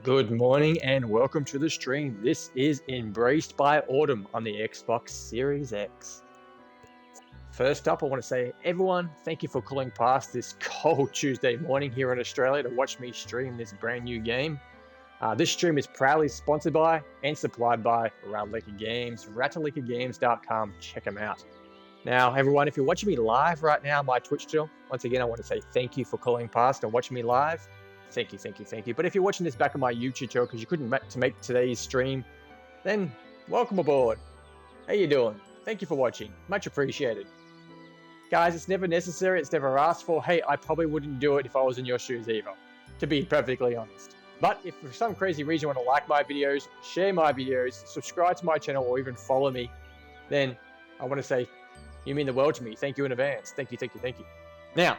Good morning and welcome to the stream. This is Embraced by Autumn on the Xbox Series X. First up, I want to say, everyone, thank you for calling past this cold Tuesday morning here in Australia to watch me stream this brand new game. This stream is proudly sponsored by and supplied by Ratalaika Games, ratalaikagames.com. Check them out. Now, everyone, if you're watching me live right now on my Twitch channel, once again, I want to say thank you for calling past and watching me live. Thank you. But if you're watching this back on my YouTube channel because you couldn't make today's stream, then welcome aboard. How you doing? Thank you for watching. Much appreciated. Guys, it's never necessary. It's never asked for. Hey, I probably wouldn't do it if I was in your shoes either, to be perfectly honest. But if for some crazy reason you want to like my videos, share my videos, subscribe to my channel, or even follow me, then I want to say you mean the world to me. Thank you in advance. Thank you. Now,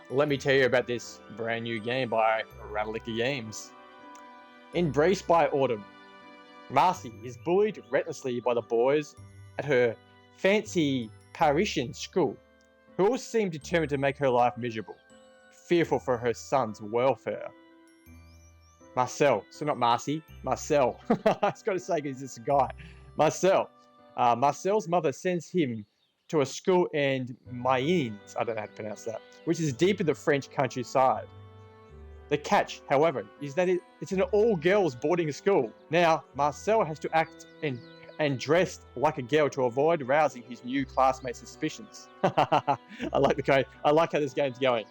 let me tell you about this brand new game by Ratalaika Games. Embraced by Autumn. Marcy is bullied relentlessly by the boys at her fancy Parisian school, who all seem determined to make her life miserable, fearful for her son's welfare. Marcel, so not Marcy, Marcel. I was going to say because it's a guy. Marcel. Marcel's mother sends him to a school in Mayens, I don't know how to pronounce that, which is deep in the French countryside. The catch, however, is that it's an all-girls boarding school. Now, Marcel has to act and dress like a girl to avoid rousing his new classmates' suspicions. I like how this game's going.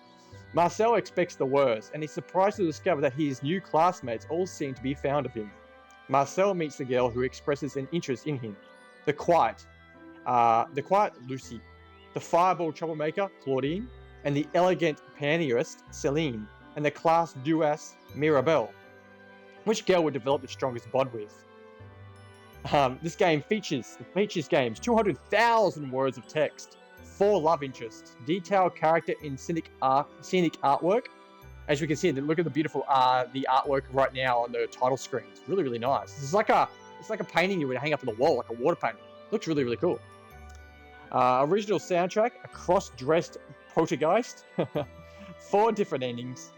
Marcel expects the worst, and he's surprised to discover that his new classmates all seem to be fond of him. Marcel meets the girl who expresses an interest in him, the quiet Lucy, the fireball troublemaker Claudine, and the elegant panierist Celine, and the class duass Mirabelle. Which girl would develop the strongest bond with? This game features games, 200,000 words of text, 4 love interests, detailed character in scenic artwork. As we can see, look at the beautiful the artwork right now on the title screen. It's really nice. It's like a painting you would hang up on the wall, like a water painting. Looks really cool. Original soundtrack, a cross-dressed poltergeist, 4 different endings.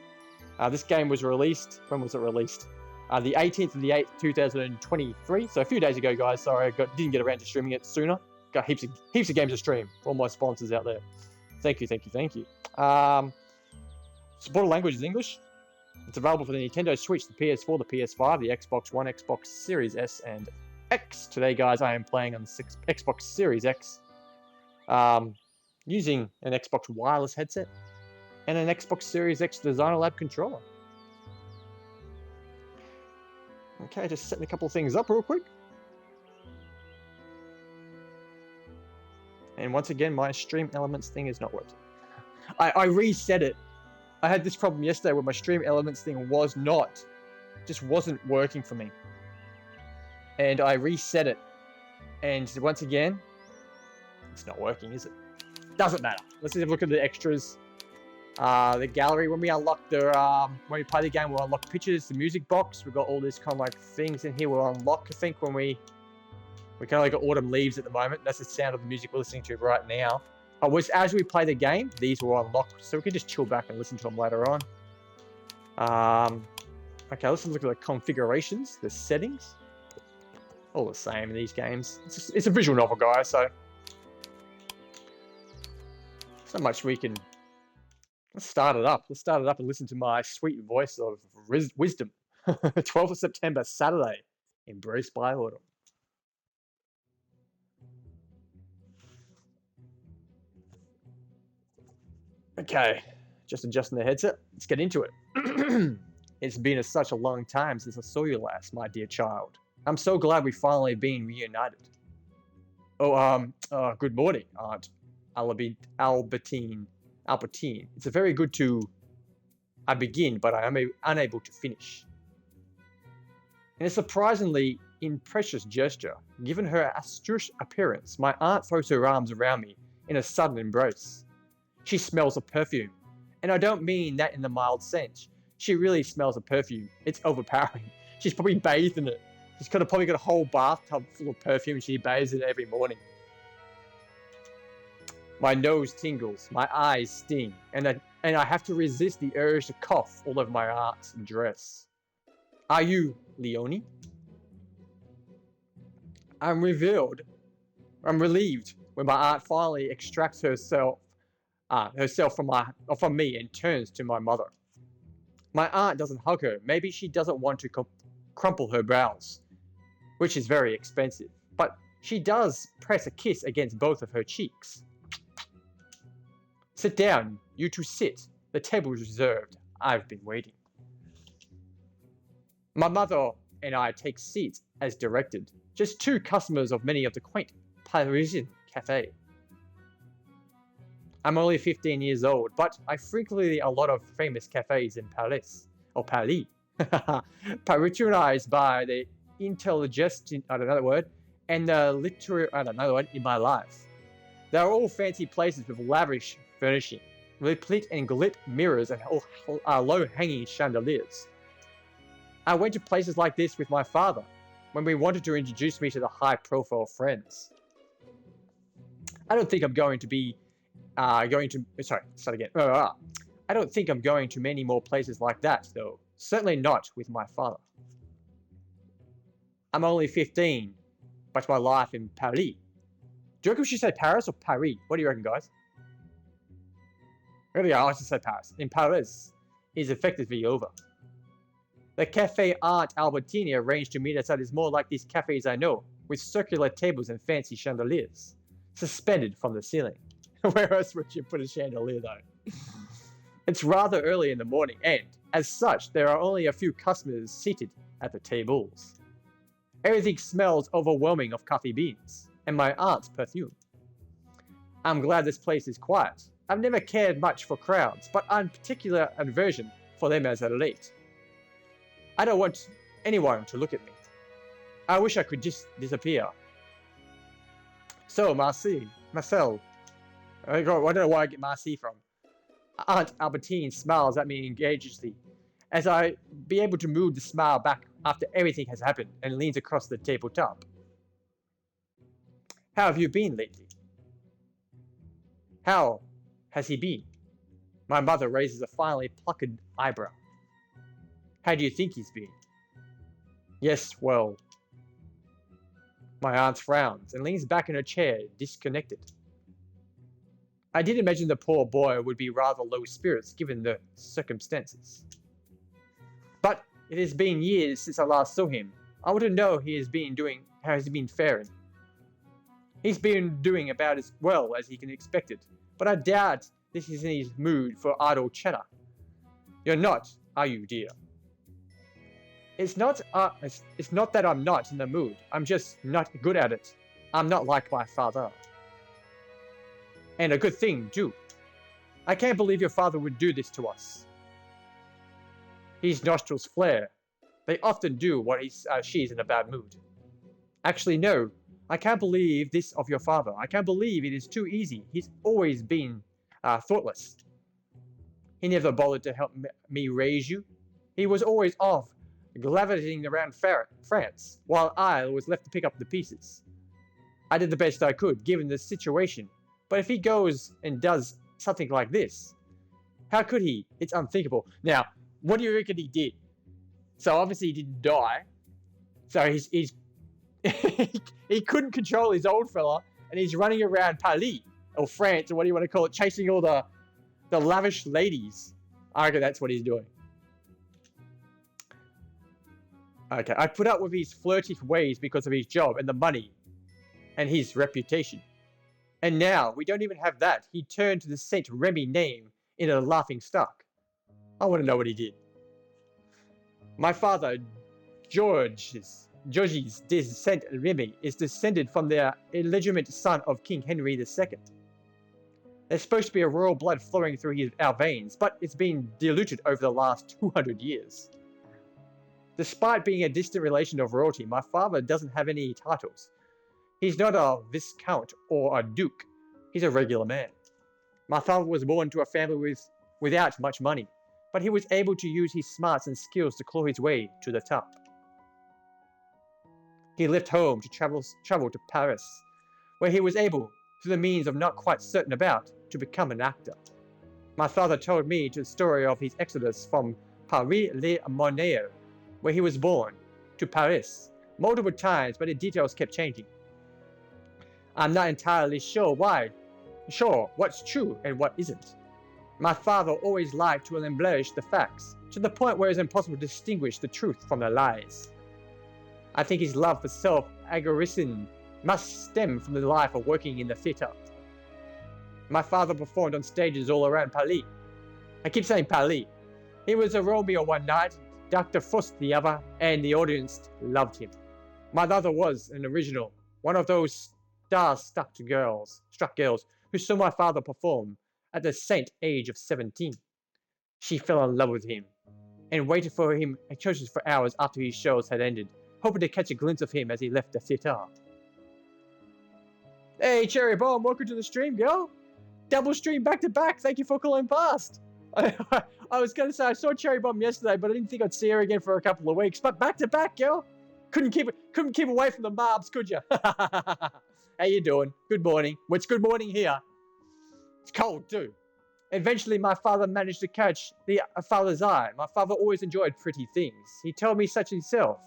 This game was released, when was it released? The 18th of the 8th, 2023, so a few days ago, guys. Sorry, didn't get around to streaming it sooner. Got heaps of games to stream. All my sponsors out there. Thank you. Supported language is English. It's available for the Nintendo Switch, the PS4, the PS5, the Xbox One, Xbox Series S, and X. Today, guys, I am playing on the Xbox Series X, using an Xbox wireless headset and an Xbox Series X Designer Lab controller. Okay, just setting a couple of things up real quick. And once again, my Stream Elements thing is not working. I reset it. I had this problem yesterday where my Stream Elements thing just wasn't working for me. And I reset it. And once again, it's not working, is it? Doesn't matter. Let's just have a look at the extras. The gallery, when we unlock when we play the game, we'll unlock pictures, the music box. We've got all these kind of like things in here we'll unlock, I think, when we kind of got autumn leaves at the moment. That's the sound of the music we're listening to right now. As we play the game, these will unlock, so we can just chill back and listen to them later on. Okay, let's look at the configurations, the settings. All the same in these games. It's a visual novel, guys, so there's not much we can. Let's start it up and listen to my sweet voice of wisdom. 12th of September, Saturday, Embraced by Autumn. Okay, just adjusting the headset. Let's get into it. It's been such a long time since I saw you last, my dear child. I'm so glad we've finally been reunited. Good morning, Aunt Albertine. It's a very good I begin, but I am unable to finish. In a surprisingly impressive gesture, given her astute appearance, my aunt throws her arms around me in a sudden embrace. She smells of perfume, and I don't mean that in the mild sense. She really smells of perfume. It's overpowering. She's probably bathed in it. She's probably got a whole bathtub full of perfume and she bathes in it every morning. My nose tingles, my eyes sting, and I have to resist the urge to cough all over my aunt's dress. Are you Leonie? I'm relieved when my aunt finally extracts herself from me and turns to my mother. My aunt doesn't hug her. Maybe she doesn't want to crumple her brows, which is very expensive. But she does press a kiss against both of her cheeks. Sit down, you two sit. The table is reserved. I've been waiting. My mother and I take seats as directed, just two customers of many of the quaint Parisian cafe. I'm only 15 years old, but I frequently a lot of famous cafes in Paris, patronized by the intelligent, and the literary, in my life. They are all fancy places with lavish furnishing, replete and gilt mirrors and low-hanging chandeliers. I went to places like this with my father when we wanted to introduce me to the high-profile friends. I don't think I'm going to be I don't think I'm going to many more places like that, though. Certainly not with my father. I'm only 15, but my life in Paris. Do you reckon we should say Paris or Paris? What do you reckon, guys? Really, I like to say Paris. In Paris is effectively over. The Cafe Aunt Albertine arranged to meet us at is more like these cafes I know, with circular tables and fancy chandeliers, suspended from the ceiling. Where else would you put a chandelier, though? It's rather early in the morning, and, as such, there are only a few customers seated at the tables. Everything smells overwhelming of coffee beans, and my aunt's perfume. I'm glad this place is quiet. I've never cared much for crowds, but I'm particular aversion for them as a late. I don't want anyone to look at me. I wish I could just disappear. So, Marcel, I don't know where I get Marcy from. Aunt Albertine smiles at me engagedly, as I be able to move the smile back after everything has happened, and leans across the tabletop. How have you been lately? How has he been? My mother raises a finely plucked eyebrow. How do you think he's been? Yes, well. My aunt frowns and leans back in her chair, disconnected. I did imagine the poor boy would be rather low spirits given the circumstances. But it has been years since I last saw him. I want to know how he's been faring. He's been doing about as well as he can expect it, but I doubt this is in his mood for idle chatter. You're not, are you, dear? It's not that I'm not in the mood. I'm just not good at it. I'm not like my father. And a good thing, too. I can't believe your father would do this to us. His nostrils flare. They often do when she's in a bad mood. Actually, no. I can't believe this of your father. I can't believe it is too easy. He's always been thoughtless. He never bothered to help me raise you. He was always off, gallivanting around France, while I was left to pick up the pieces. I did the best I could, given the situation. But if he goes and does something like this, how could he? It's unthinkable. Now, what do you reckon he did? So obviously he didn't die. So he's he couldn't control his old fella, and he's running around Paris or France or what do you want to call it, chasing all the lavish ladies. I reckon that's what he's doing. Okay, I put up with his flirty ways because of his job and the money and his reputation. And now, we don't even have that. He turned to the Saint Remy name in a laughing stock. I want to know what he did. My father, Georges de Saint Remy, is descended from the illegitimate son of King Henry II. There's supposed to be a royal blood flowing through our veins, but it's been diluted over the last 200 years. Despite being a distant relation of royalty, my father doesn't have any titles. He's not a viscount or a duke. He's a regular man. My father was born to a family without much money, but he was able to use his smarts and skills to claw his way to the top. He left home to travel to Paris, where he was able, through the means of not quite certain about, to become an actor. My father told me the story of his exodus from Paris-le-Monier where he was born, to Paris, multiple times, but the details kept changing. I'm not entirely sure what's true and what isn't. My father always liked to embellish the facts, to the point where it's impossible to distinguish the truth from the lies. I think his love for self-aggrandizement must stem from the life of working in the theatre. My father performed on stages all around Paris. I keep saying Paris. He was a Romeo one night, Dr. Faust the other, and the audience loved him. My mother was an original, one of those star-struck girls who saw my father perform at the saint age of 17. She fell in love with him and waited for him at churches for hours after his shows had ended, hoping to catch a glimpse of him as he left the theater. Hey, Cherry Bomb, welcome to the stream, girl. Double stream back to back. Thank you for calling past. I was going to say I saw Cherry Bomb yesterday, but I didn't think I'd see her again for a couple of weeks. But back to back, girl. Couldn't keep away from the mobs, could you? How you doing? Good morning. Well, it's good morning here. It's cold too. Eventually, my father managed to catch the father's eye. My father always enjoyed pretty things. He told me such himself.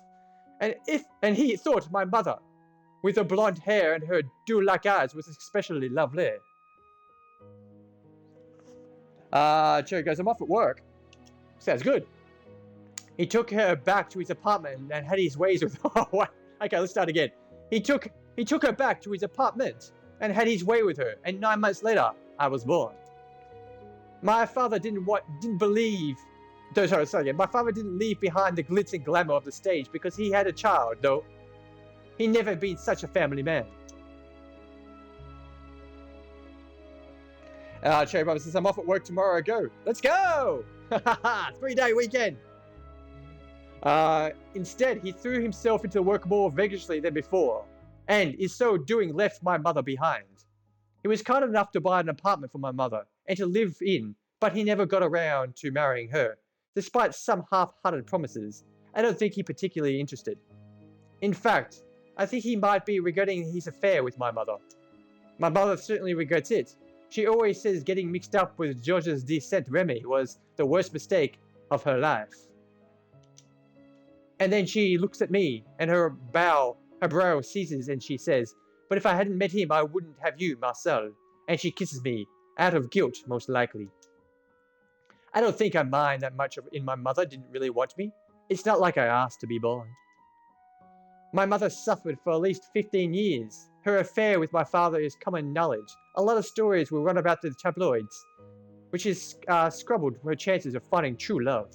And he thought my mother, with her blonde hair and her dew-like eyes, was especially lovely. Cherry goes, I'm off at work. Sounds good. He took her back to his apartment and had his ways with her. Okay, let's start again. He took her back to his apartment and had his way with her, and 9 months later, I was born. My father didn't leave behind the glitz and glamour of the stage because he had a child, though. He never been such a family man. Cherry Bomb says, I'm off at work tomorrow. Go. Let's go! 3-day weekend. Instead, he threw himself into work more vigorously than before, and in so doing left my mother behind. He was kind enough to buy an apartment for my mother and to live in, but he never got around to marrying her. Despite some half-hearted promises, I don't think he particularly interested. In fact, I think he might be regretting his affair with my mother. My mother certainly regrets it. She always says getting mixed up with Georges de Saint-Remy was the worst mistake of her life. And then she looks at me, and her brow seizes, and she says, but if I hadn't met him, I wouldn't have you, Marcel. And she kisses me, out of guilt, most likely. I don't think I mind that much in my mother didn't really want me. It's not like I asked to be born. My mother suffered for at least 15 years. Her affair with my father is common knowledge. A lot of stories will run about the tabloids, which has scrabbled her chances of finding true love.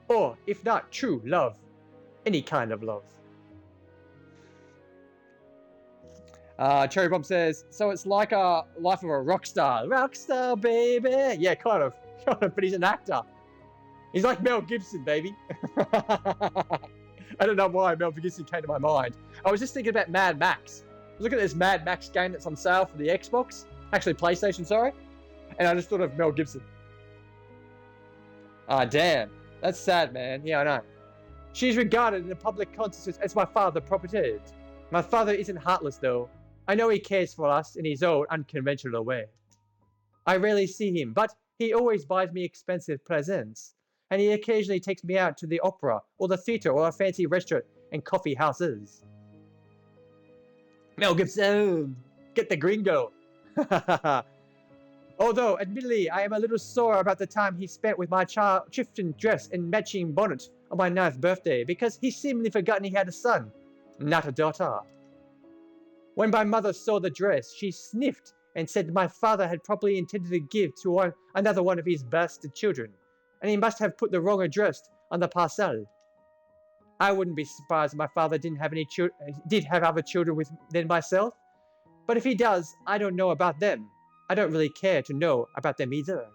Or, if not true love, any kind of love. Cherry Bomb says, so it's like a life of a rock star. Rock star, baby. Yeah, kind of, but he's an actor. He's like Mel Gibson, baby. I don't know why Mel Gibson came to my mind. I was just thinking about Mad Max. Look at this Mad Max game that's on sale for the Xbox. Actually, PlayStation, sorry. And I just thought of Mel Gibson. Damn. That's sad, man. Yeah, I know. She's regarded in the public consciousness as my father property. My father isn't heartless, though. I know he cares for us in his own unconventional way. I rarely see him, but he always buys me expensive presents. And he occasionally takes me out to the opera, or the theatre, or a fancy restaurant and coffee houses. Mel Gibson, get the gringo. Although, admittedly, I am a little sore about the time he spent with my chiffon dress and matching bonnet on my 9th birthday, because he seemingly forgotten he had a son, not a daughter. When my mother saw the dress, she sniffed and said my father had probably intended to give to another one of his bastard children, and he must have put the wrong address on the parcel. I wouldn't be surprised if my father did have other children than myself, but if he does, I don't know about them. I don't really care to know about them either.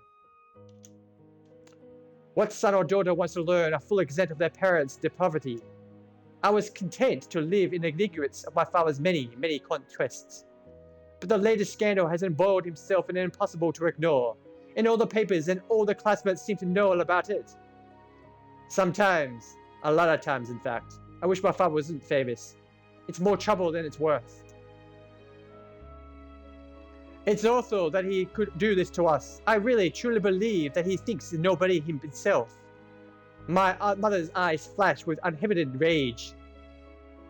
What son or daughter wants to learn a full extent of their parents' depravity? I was content to live in ignorance of my father's many, many conquests. But the latest scandal has embroiled himself and impossible to ignore, and all the papers and all the classmates seem to know all about it. Sometimes, a lot of times in fact, I wish my father wasn't famous. It's more trouble than it's worth. It's also that he could do this to us. I really, truly believe that he thinks nobody himself. My mother's eyes flashed with uninhibited rage.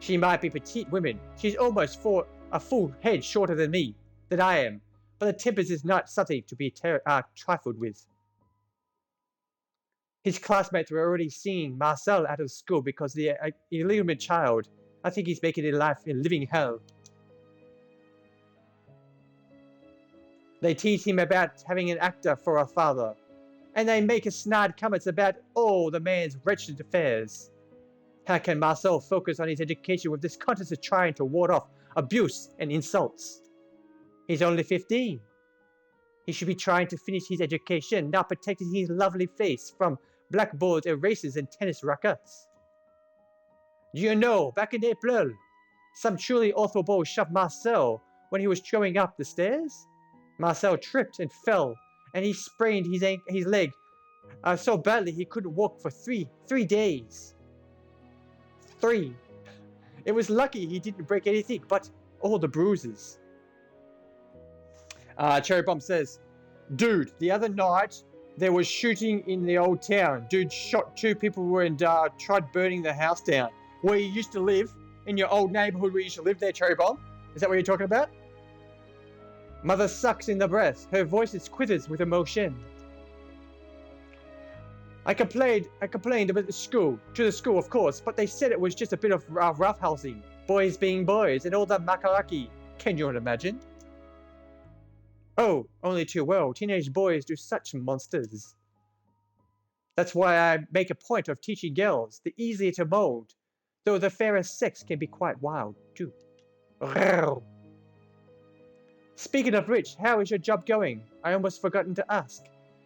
She might be petite woman. She's almost a full head shorter than I am. But the tempers is not something to be trifled with. His classmates were already seeing Marcel out of school because the illegitimate child. I think he's making it life in living hell. They tease him about having an actor for a father, and they make a snide comments about all the man's wretched affairs. How can Marcel focus on his education with this conscience of trying to ward off abuse and insults? He's only 15. He should be trying to finish his education, not protecting his lovely face from blackboards, erasers, and tennis rackets. Do you know, back in April, some truly awful boy shoved Marcel when he was going up the stairs? Marcel tripped and fell, and he sprained his leg so badly he couldn't walk for three days. 3. It was lucky he didn't break anything, but all the bruises. Cherry Bomb says, dude, the other night there was shooting in the old town. Dude shot 2 people and tried burning the house down. Where you used to live, in your old neighborhood where you used to live there, Cherry Bomb? Is that what you're talking about? Mother sucks in the breath. Her voice quivers with emotion. I complained about the school, of course, but they said it was just a bit of roughhousing. Boys being boys and all that macaraki. Can you imagine? Oh, only too well. Teenage boys do such monsters. That's why I make a point of teaching girls, the easier to mold, though the fairest sex can be quite wild, too. Speaking of which, how is your job going? I almost forgotten to ask.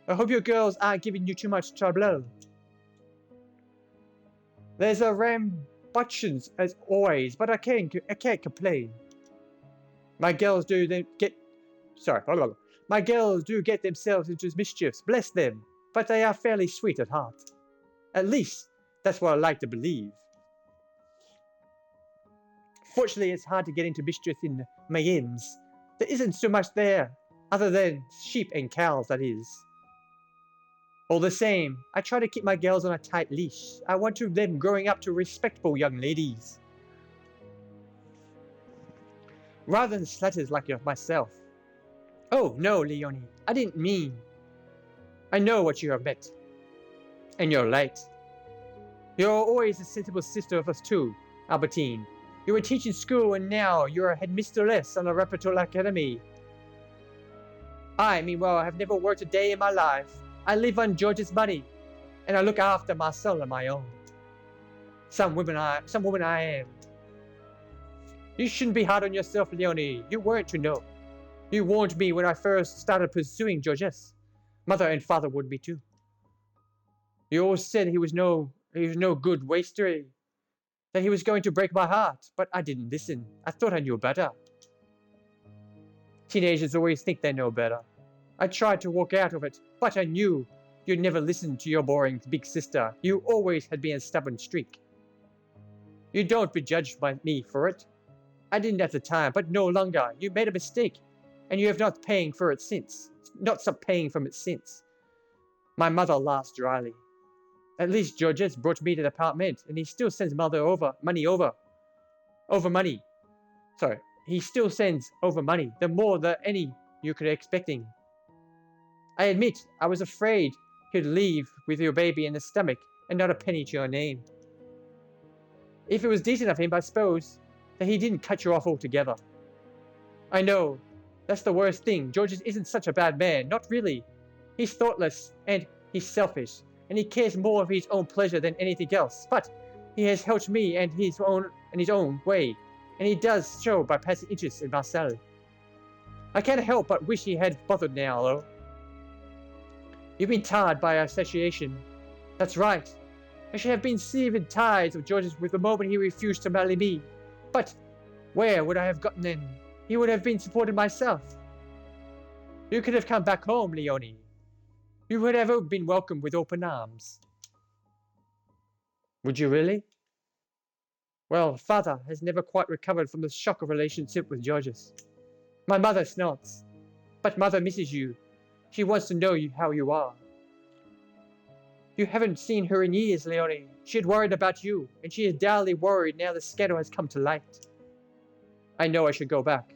I hope your girls aren't giving you too much trouble. There's a rambunctions as always, but I can't complain. My girls do get themselves into mischiefs, bless them, but they are fairly sweet at heart. At least, that's what I like to believe. Fortunately, it's hard to get into mischief in Mayens. There isn't so much there, other than sheep and cows, that is. All the same, I try to keep my girls on a tight leash. I want them growing up to respectable young ladies. Rather than slutters like myself. Oh, no, Leonie, I didn't mean. I know what you have meant. And you're late. You're always a sensible sister of us too, Albertine. You were teaching school and now you're a headmistress on a Ratalaika academy. I, meanwhile, have never worked a day in my life. I live on George's money, and I look after myself on my own. Some woman I am. You shouldn't be hard on yourself, Leonie. You weren't to know. You warned me when I first started pursuing Georges. Mother and father would be too. You always said he was no good waster, that he was going to break my heart, but I didn't listen. I thought I knew better. Teenagers always think they know better. I tried to walk out of it, but I knew you'd never listen to your boring big sister. You always had been a stubborn streak. You don't be judged by me for it. I didn't at the time, but no longer. You made a mistake, and you have not stopped paying from it since. My mother laughed dryly. At least Georges brought me to the apartment, and he still sends money. Sorry, he still sends over money, the more than any you could expecting. I admit, I was afraid he'd leave with your baby in the stomach and not a penny to your name. If it was decent of him, I suppose, that he didn't cut you off altogether. I know, that's the worst thing. Georges isn't such a bad man, not really. He's thoughtless, and he's selfish, and he cares more of his own pleasure than anything else, but he has helped me in his own way, and he does show by passing interest in Marcel. I can't help but wish he had bothered now, though. You've been tired by our association. That's right. I should have been severed ties of George's with the moment he refused to marry me. But where would I have gotten then? He would have been supported myself. You could have come back home, Leonie. You would have been welcomed with open arms. Would you really? Well, father has never quite recovered from the shock of relationship with Georges. My mother snorts. But mother misses you. She wants to know how you are. You haven't seen her in years, Leonie. She had worried about you, and she is doubly worried now the scandal has come to light. I know I should go back.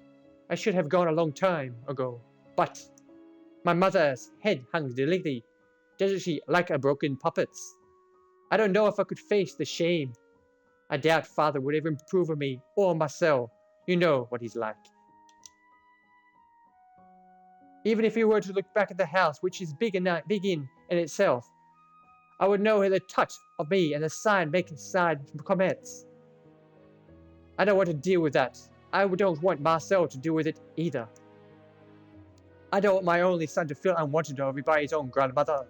I should have gone a long time ago. But my mother's head hung delicately, doesn't she, like a broken puppet's? I don't know if I could face the shame. I doubt father would ever approve of me or Marcel. You know what he's like. Even if he were to look back at the house, which is big in itself, I would know the touch of me and the sign making side comments. I don't want to deal with that. I don't want Marcel to deal with it either. I don't want my only son to feel unwanted of by his own grandmother.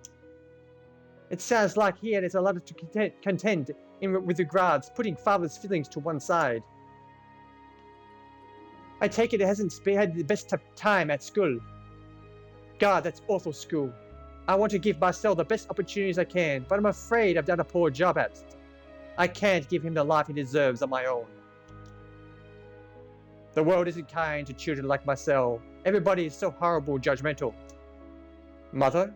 It sounds like he has a lot to contend with regards putting father's feelings to one side. I take it hasn't had the best time at school. God, that's awful school. I want to give Marcel the best opportunities I can, but I'm afraid I've done a poor job at it. I can't give him the life he deserves on my own. The world isn't kind to children like Marcel. Everybody is so horrible, judgmental. Mother?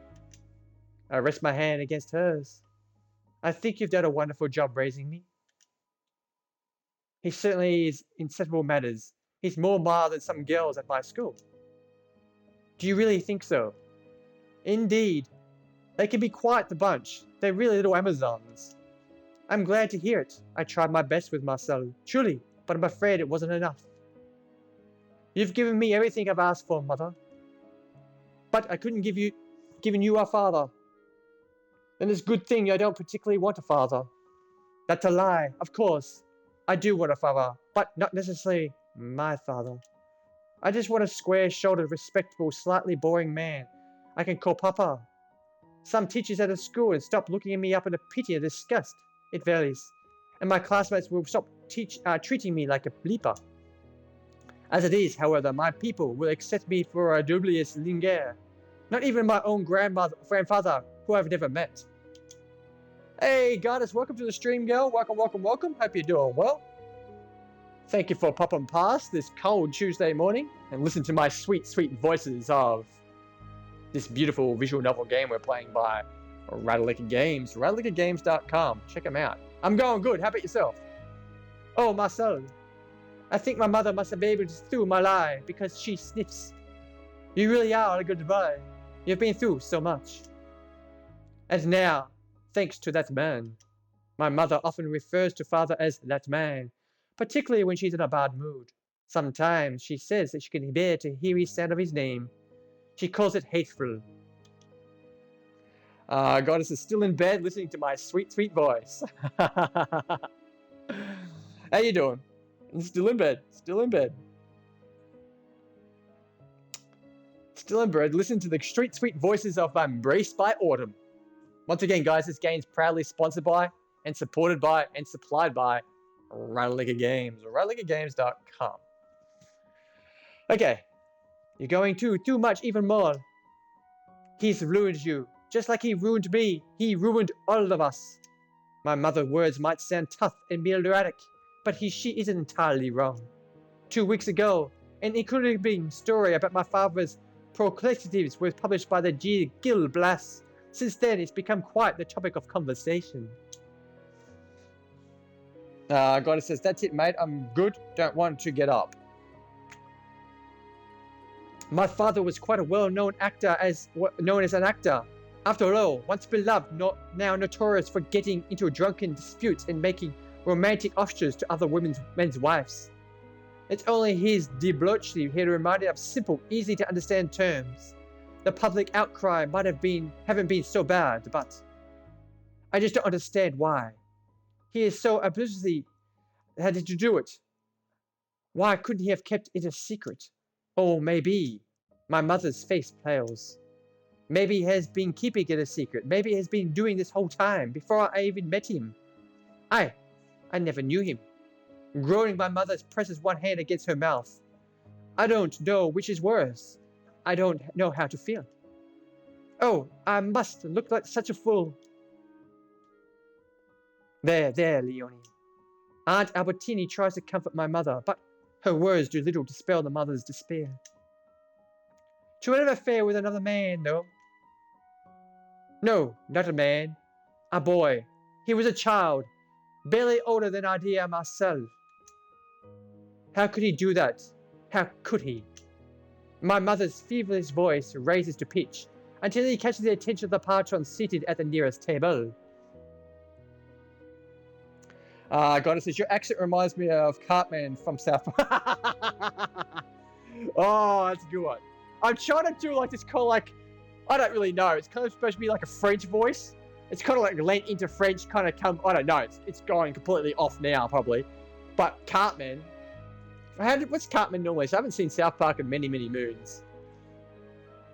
I rest my hand against hers. I think you've done a wonderful job raising me. He certainly is in sensible matters. He's more mild than some girls at my school. Do you really think so? Indeed. They can be quite the bunch. They're really little Amazons. I'm glad to hear it. I tried my best with Marcel, truly, but I'm afraid it wasn't enough. You've given me everything I've asked for, Mother. But I couldn't given you a father. Then it's a good thing I don't particularly want a father. That's a lie, of course. I do want a father, but not necessarily my father. I just want a square-shouldered, respectable, slightly boring man I can call Papa. Some teachers at a school have stopped looking at me up in a pity and disgust. It varies. And my classmates will stop treating me like a bleeper. As it is, however, my people will accept me for a dubious linger. Not even my own grandfather, who I've never met. Hey, goddess, welcome to the stream, girl. Welcome, welcome, welcome. Hope you're doing well. Thank you for popping past this cold Tuesday morning and listen to my sweet, sweet voices of this beautiful visual novel game we're playing by Ratalaika Games. RatalaikaGames.com. Check them out. I'm going good. How about yourself? Oh, Marcel. I think my mother must have been able to through my lie because she sniffs. You really are a good boy. You've been through so much. And now, thanks to that man. My mother often refers to father as that man, particularly when she's in a bad mood. Sometimes she says that she can bear to hear the sound of his name. She calls it hateful. Goddess is still in bed listening to my sweet, sweet voice. How you doing? Still in bed. Still in bed. Still in bed. Listen to the sweet, sweet voices of Embraced by Autumn. Once again, guys, this game is proudly sponsored by and supported by and supplied by Ratalaika Games, or RatalaikaGames.com. Okay, you're going too much even more. He's ruined you, just like he ruined me. He ruined all of us. My mother's words might sound tough and melodramatic, but she isn't entirely wrong. 2 weeks ago, an encouraging story about my father's proclivities was published by the Gil Blas. Since then, it's become quite the topic of conversation. Goddess says, that's it, mate. I'm good. Don't want to get up. My father was quite a well-known actor, known as an actor. After all, once beloved, now notorious for getting into drunken disputes and making romantic offers to other men's wives. It's only his debauchery he reminded of simple, easy-to-understand terms. The public outcry haven't been so bad, but I just don't understand why. He is so obviously had to do it. Why couldn't he have kept it a secret? Or maybe my mother's face pales. Maybe he has been keeping it a secret. Maybe he has been doing this whole time before I even met him. I never knew him. Groaning, my mother presses one hand against her mouth. I don't know which is worse. I don't know how to feel. Oh, I must look like such a fool. There, Leonie. Aunt Albertini tries to comfort my mother, but her words do little to dispel the mother's despair. She will have an affair with another man, though. No, not a man. A boy. He was a child, barely older than I am myself. How could he do that? How could he? My mother's feverish voice raises to pitch until he catches the attention of the patron seated at the nearest table. Goddess, your accent reminds me of Cartman from South Park. Oh, that's a good one. I'm trying to do like this kind of like, I don't really know. It's kind of supposed to be like a French voice. It's kind of like lent into French, kind of come, I don't know. It's going completely off now, probably. But Cartman, what's Cartman normally? So I haven't seen South Park in many, many moons.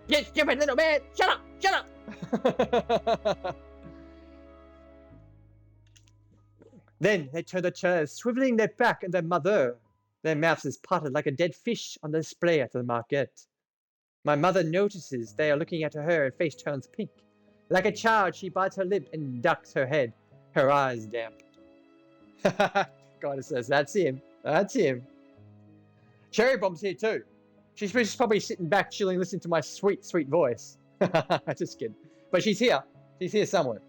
You stupid little man! Shut up! Shut up! Then they turn the chairs, swiveling their back at their mother. Their mouths is parted like a dead fish on the display at the market. My mother notices they are looking at her and face turns pink. Like a child, she bites her lip and ducks her head, her eyes damp. Goddess says, that's him. That's him. Cherry Bomb's here too. She's probably sitting back, chilling, listening to my sweet, sweet voice. Just kidding. But she's here. She's here somewhere.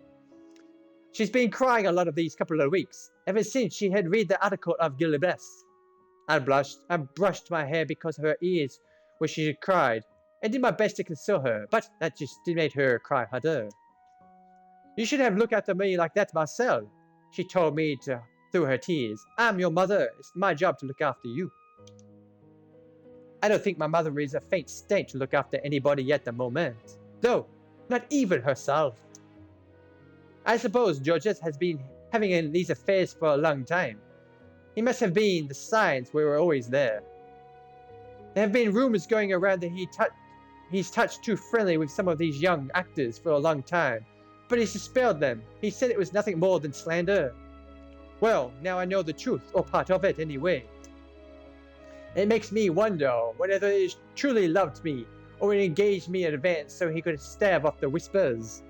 She's been crying a lot of these couple of weeks, ever since she had read the article of Gillibrand. I blushed. I brushed my hair because of her ears where she had cried, and did my best to console her, but that just made her cry harder. You should have looked after me like that, Marcel, she told me through her tears. I'm your mother. It's my job to look after you. I don't think my mother is a faint state to look after anybody at the moment. No, not even herself. I suppose Georges has been having these affairs for a long time. He must have been the signs we were always there. There have been rumors going around that he's touched too friendly with some of these young actors for a long time, but he dispelled them. He said it was nothing more than slander. Well, now I know the truth, or part of it anyway. It makes me wonder whether he truly loved me, or engaged me in advance so he could stave off the whispers.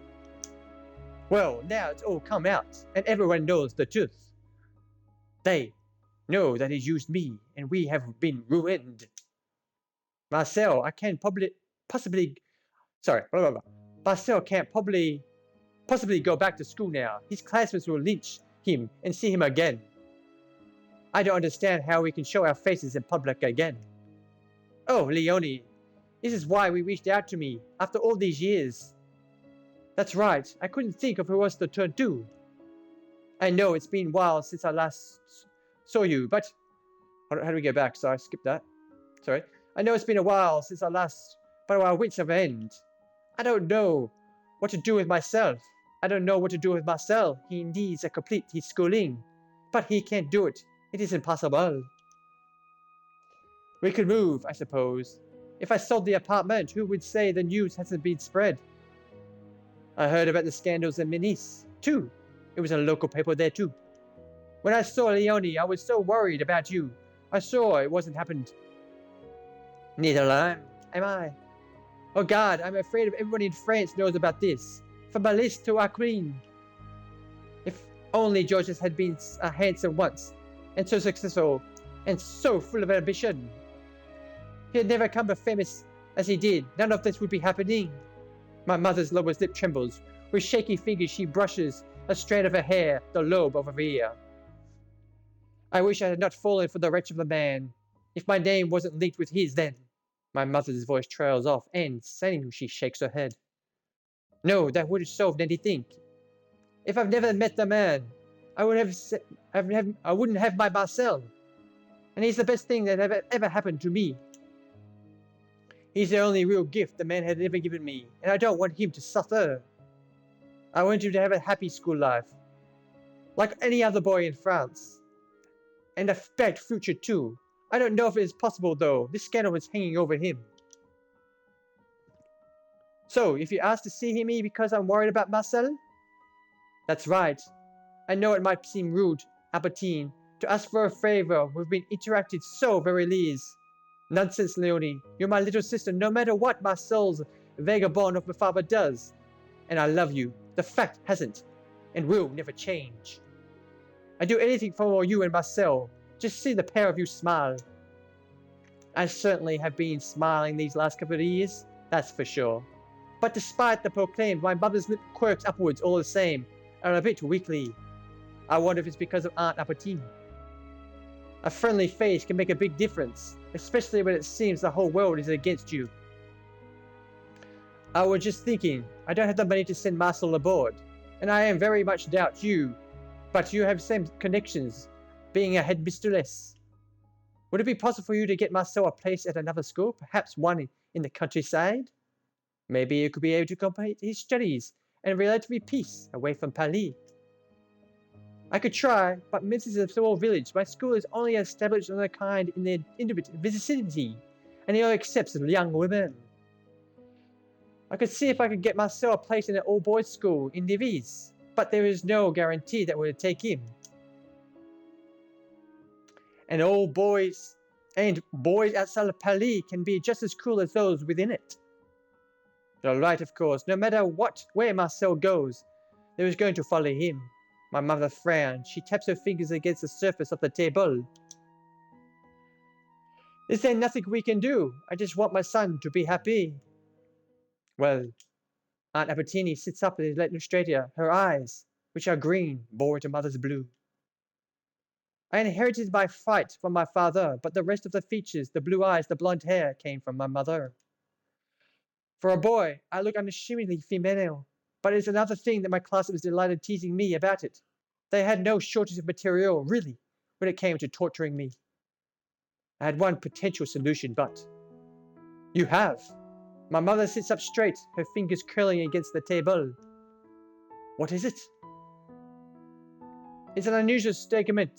Well, now it's all come out, and everyone knows the truth. They know that he's used me, and we have been ruined. Marcel, Marcel can't possibly go back to school now. His classmates will lynch him and see him again. I don't understand how we can show our faces in public again. Oh, Leonie, this is why we reached out to me after all these years. That's right, I couldn't think of who else to turn to. I know it's been a while since I last saw you, but... How do we get back? Sorry, I skipped that. Sorry. I know it's been a while since I last... But our wits have end. I don't know what to do with myself. I don't know what to do with Marcel. He needs a complete his schooling. But he can't do it. It is impossible. We could move, I suppose. If I sold the apartment, who would say the news hasn't been spread? I heard about the scandals in Nice, too. It was a local paper there, too. When I saw Leonie, I was so worried about you. I saw it wasn't happened. Neither am I. Oh God, I'm afraid of everyone in France knows about this. From Alice to our queen. If only Georges had been handsome once, and so successful, and so full of ambition. If he had never come as famous as he did, none of this would be happening. My mother's lower lip trembles. With shaky fingers she brushes a strand of her hair, the lobe of her ear. I wish I had not fallen for the wretch of a man. If my name wasn't linked with his then. My mother's voice trails off, and saying she shakes her head. No, that would have solved anything. If I've never met the man, I wouldn't have my Marcel. And he's the best thing that ever happened to me. He's the only real gift the man had ever given me, and I don't want him to suffer. I want him to have a happy school life, like any other boy in France. And a bright future too. I don't know if it is possible though. This scandal is hanging over him. So, if you asked to see me because I'm worried about Marcel? That's right. I know it might seem rude, Albertine, to ask for a favor. We've been interacted so very lees. Nonsense, Leonie. You're my little sister no matter what Marcel's vagabond of a father does. And I love you. The fact hasn't and will never change. I'd do anything for you and Marcel. Just see the pair of you smile. I certainly have been smiling these last couple of years, that's for sure. But despite the proclaimed, my mother's lip quirks upwards all the same. are a bit weakly. I wonder if it's because of Aunt Apatini. A friendly face can make a big difference, especially when it seems the whole world is against you. I was just thinking, I don't have the money to send Marcel aboard, and I am very much doubt you, but you have same connections, being a headmistress. Would it be possible for you to get Marcel a place at another school, perhaps one in the countryside? Maybe you could be able to complete his studies and relatively peace away from Paris. I could try, but Minsk is a small village. My school is only established on a kind in the vicinity, and it only accepts young women. I could see if I could get Marcel a place in an all-boys school in Nevis, but there is no guarantee that we'll take him. And boys outside of Paris can be just as cruel as those within it. You're right, of course. No matter where Marcel goes, there is going to follow him. My mother frowned. She taps her fingers against the surface of the table. Is there nothing we can do? I just want my son to be happy. Well, Aunt Apatini sits up in the illustrator, her eyes, which are green, bore into mother's blue. I inherited my fright from my father, but the rest of the features, the blue eyes, the blonde hair, came from my mother. For a boy, I look unassumingly female, but it's another thing that my classmates delighted teasing me about it. They had no shortage of material, really, when it came to torturing me. I had one potential solution, but... You have. My mother sits up straight, her fingers curling against the table. What is it? It's an unusual statement,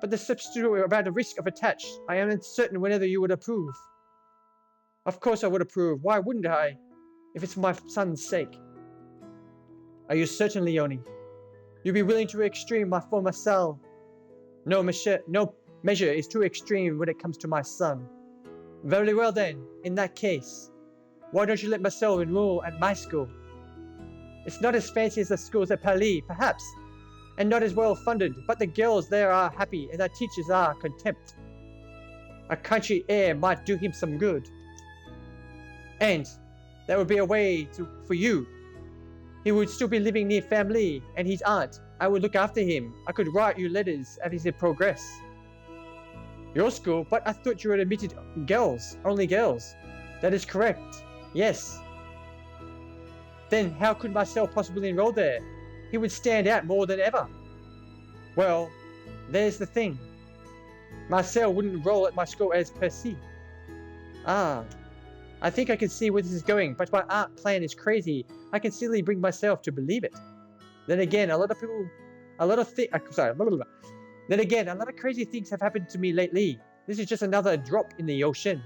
but the substitute about the risk of attach. I am uncertain whether you would approve. Of course I would approve. Why wouldn't I? If it's for my son's sake. Are you certain, Leonie? You'd be willing to extreme for Marcel? No measure is too extreme when it comes to my son. Very well then, in that case, why don't you let Marcel enroll at my school? It's not as fancy as the schools at Paris, perhaps, and not as well funded, but the girls there are happy and the teachers are content. A country air might do him some good. And that would be a way for you. He would still be living near family and his aunt. I would look after him. I could write you letters as he progress. Your school? But I thought you had admitted girls, only girls. That is correct. Yes. Then how could Marcel possibly enroll there? He would stand out more than ever. Well, there's the thing. Marcel wouldn't enroll at my school as per se. Ah. I think I can see where this is going, but my art plan is crazy. I can silly bring myself to believe it. Then again, a lot of crazy things have happened to me lately. This is just another drop in the ocean.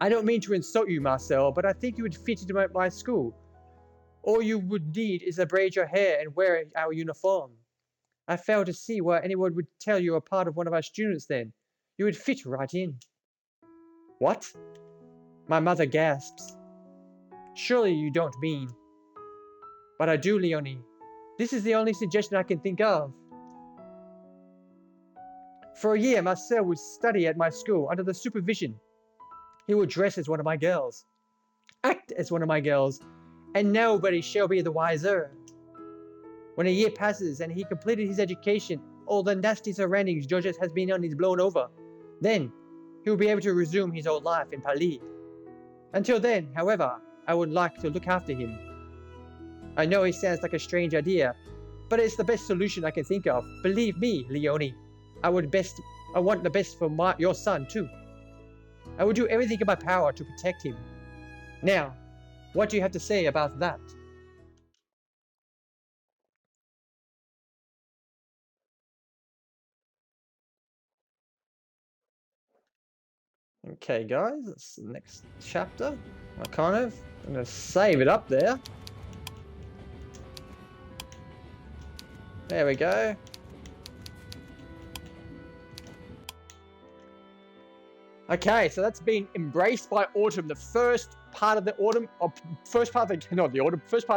I don't mean to insult you, Marcel, but I think you would fit into my school. All you would need is to braid your hair and wear our uniform. I fail to see why anyone would tell you a part of one of our students then. You would fit right in. What? My mother gasps. Surely you don't mean. But I do, Leonie. This is the only suggestion I can think of. For a year, Marcel would study at my school under the supervision. He would dress as one of my girls, act as one of my girls, and nobody shall be the wiser. When a year passes and he completed his education, all the nasty surroundings Georgette has been on is blown over. Then, he will be able to resume his old life in Paris. Until then, however, I would like to look after him. I know it sounds like a strange idea, but it's the best solution I can think of. Believe me, Leonie, I want the best for your son too. I will do everything in my power to protect him. Now, what do you have to say about that? Okay, guys, that's the next chapter. I'm going to save it up there. There we go. Okay, so that's been Embraced by Autumn, the first part of the first part of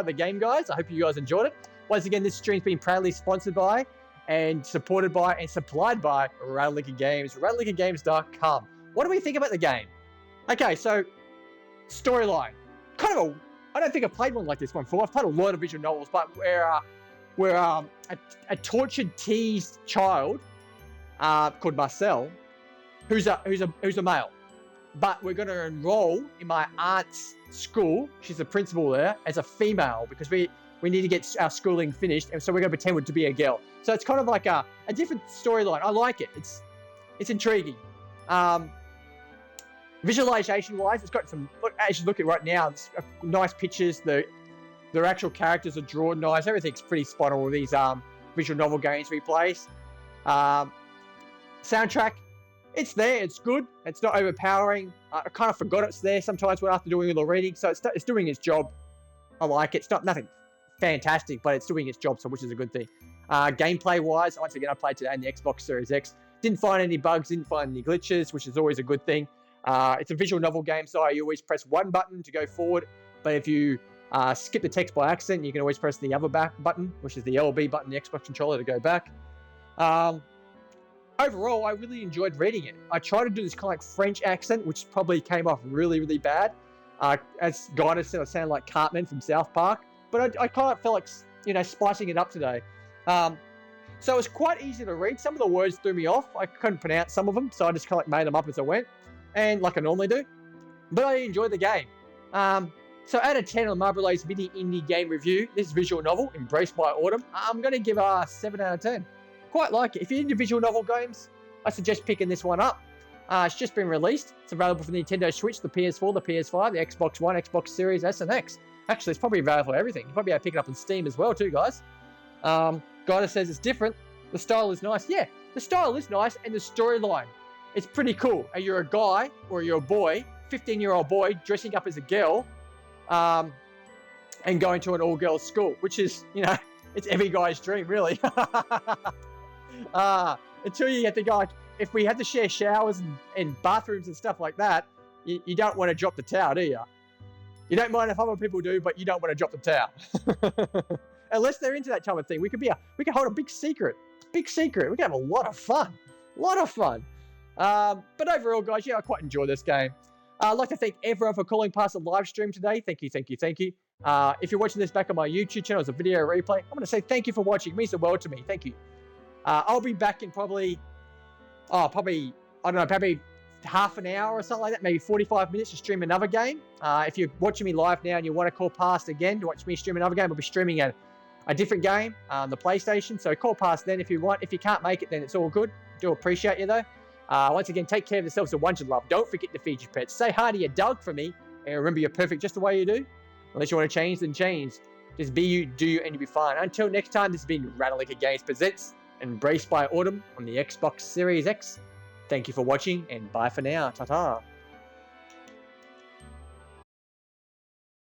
the game, guys. I hope you guys enjoyed it. Once again, this stream's been proudly sponsored by and supported by and supplied by Ratalaika Games, ratalaikagames.com. What do we think about the game? Okay, so storyline. I don't think I've played one like this one before. I've played a lot of visual novels, but where where a tortured, teased child called Marcel, who's a male, but we're going to enroll in my aunt's school. She's the principal there as a female because we need to get our schooling finished, and so we're going to pretend to be a girl. So it's kind of like a different storyline. I like it. It's intriguing. Visualization-wise, it's got some. As you look at it right now, it's nice pictures. Their actual characters are drawn nice. Everything's pretty spot on with these visual novel games we play. Soundtrack, it's there. It's good. It's not overpowering. I kind of forgot it's there sometimes when after doing all the reading. So it's doing its job. I like it. It's not nothing fantastic, but it's doing its job, so which is a good thing. Gameplay-wise, once again, I played today in the Xbox Series X. Didn't find any bugs. Didn't find any glitches, which is always a good thing. It's a visual novel game, so you always press one button to go forward. But if you skip the text by accident, you can always press the other back button, which is the LB button, the Xbox controller, to go back. Overall, I really enjoyed reading it. I tried to do this kind of like French accent, which probably came off really, really bad. As Guida said, I sounded like Cartman from South Park. But I kind of felt like, spicing it up today. So it was quite easy to read. Some of the words threw me off. I couldn't pronounce some of them, so I just kind of like made them up as I went. And like I normally do. But I enjoyed the game. So out of 10 on Marbrele's mini indie game review, this visual novel, Embraced by Autumn, I'm going to give a 7 out of 10. Quite like it. If you're into visual novel games, I suggest picking this one up. It's just been released. It's available for the Nintendo Switch, the PS4, the PS5, the Xbox One, Xbox Series S and X. Actually, it's probably available for everything. You probably able to pick it up on Steam as well too, guys. Guida says it's different. The style is nice. Yeah, the style is nice, and the storyline, it's pretty cool. You're a guy or you're a boy, 15-year-old boy dressing up as a girl, and going to an all-girls school, which is, it's every guy's dream, really. Until you get to go, like, if we had to share showers and bathrooms and stuff like that, you don't want to drop the towel, do you? You don't mind if other people do, but you don't want to drop the towel. Unless they're into that type of thing. We could hold a big secret. We could have a lot of fun. But overall, guys, I quite enjoy this game. I'd like to thank everyone for calling past the live stream today. Thank you. If you're watching this back on my YouTube channel as a video replay, I'm going to say thank you for watching. It means the world to me. Thank you. I'll be back in probably half an hour or something like that, maybe 45 minutes to stream another game. If you're watching me live now and you want to call past again to watch me stream another game, I'll be streaming a different game on the PlayStation. So call past then if you want. If you can't make it, then it's all good. Do appreciate you though. Once again, take care of yourselves and one you love. Don't forget to feed your pets. Say hi to your dog for me. And remember, you're perfect just the way you do. Unless you want to change, then change. Just be you, do you, and you'll be fine. Until next time, this has been Ratalaika Games Presents Embraced by Autumn on the Xbox Series X. Thank you for watching, and bye for now. Ta-ta.